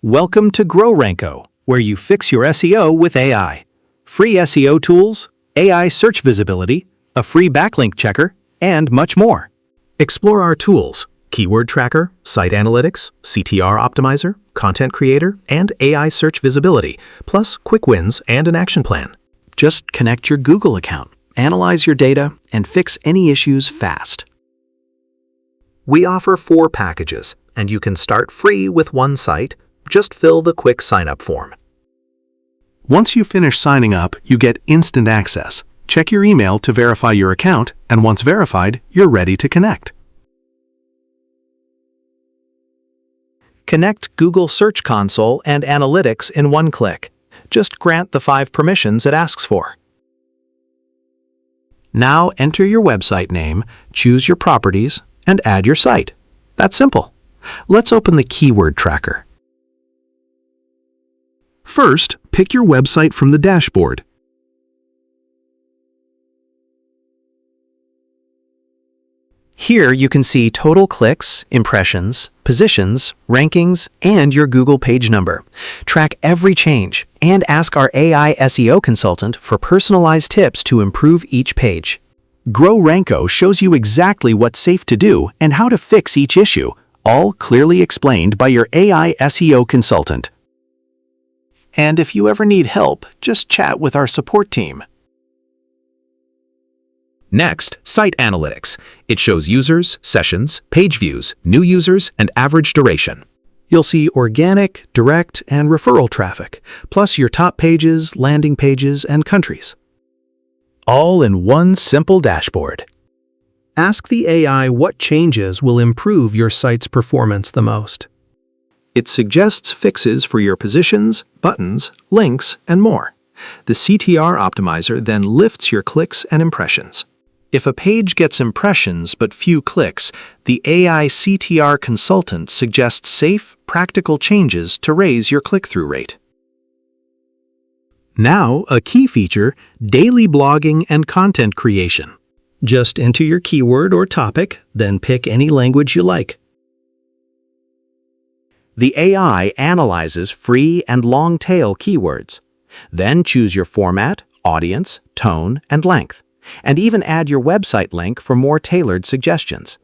Welcome to GrowRanko, where you fix your SEO with AI. Free SEO tools, AI search visibility, a free backlink checker, and much more. Explore our tools: Keyword Tracker, Site Analytics, CTR Optimizer, Content Creator, and AI search visibility, plus quick wins and an action plan. Just connect your Google account, analyze your data, and fix any issues fast. We offer 4 packages, and you can start free with one site. Just fill the quick sign-up form. Once you finish signing up, you get instant access. Check your email to verify your account, and once verified, you're ready to connect. Connect Google Search Console and Analytics in one click. Just grant the 5 permissions it asks for. Now enter your website name, choose your properties, and add your site. That's simple. Let's open the Keyword Tracker. First, pick your website from the dashboard. Here you can see total clicks, impressions, positions, rankings, and your Google page number. Track every change and ask our AI SEO consultant for personalized tips to improve each page. GrowRanko shows you exactly what's safe to do and how to fix each issue, all clearly explained by your AI SEO consultant. And if you ever need help, just chat with our support team. Next, Site Analytics. It shows users, sessions, page views, new users, and average duration. You'll see organic, direct, and referral traffic, plus your top pages, landing pages, and countries. All in one simple dashboard. Ask the AI what changes will improve your site's performance the most. It suggests fixes for your positions, buttons, links, and more. The CTR Optimizer then lifts your clicks and impressions. If a page gets impressions but few clicks, the AI CTR consultant suggests safe, practical changes to raise your click-through rate. Now, a key feature: daily blogging and content creation. Just enter your keyword or topic, then pick any language you like. The AI analyzes free and long-tail keywords. Then choose your format, audience, tone, and length, and even add your website link for more tailored suggestions.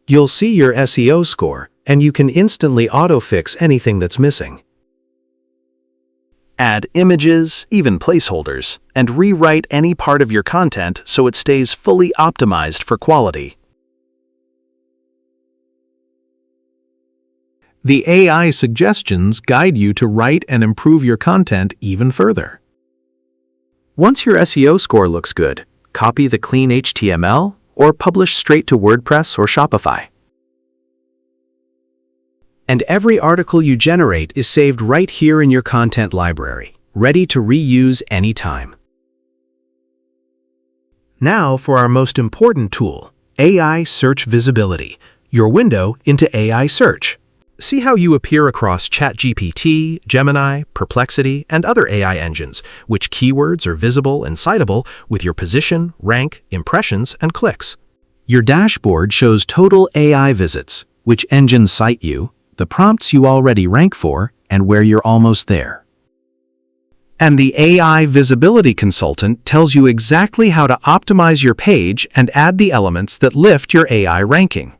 You'll see your SEO score, and you can instantly auto-fix anything that's missing. Add images, even placeholders, and rewrite any part of your content so it stays fully optimized for quality. The AI suggestions guide you to write and improve your content even further. Once your SEO score looks good, copy the clean HTML or publish straight to WordPress or Shopify. And every article you generate is saved right here in your content library, ready to reuse anytime. Now for our most important tool, AI Search Visibility, your window into AI search. See how you appear across ChatGPT, Gemini, Perplexity, and other AI engines, which keywords are visible and citable with your position, rank, impressions, and clicks. Your dashboard shows total AI visits, which engines cite you, the prompts you already rank for, and where you're almost there. And the AI Visibility Consultant tells you exactly how to optimize your page and add the elements that lift your AI ranking.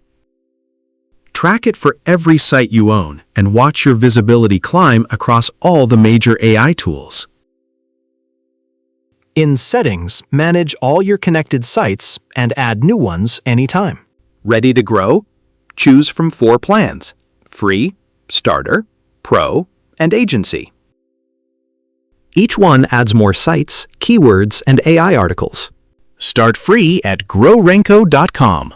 Track it for every site you own and watch your visibility climb across all the major AI tools. In Settings, manage all your connected sites and add new ones anytime. Ready to grow? Choose from 4 plans: Free, Starter, Pro, and Agency. Each one adds more sites, keywords, and AI articles. Start free at GrowRanko.com.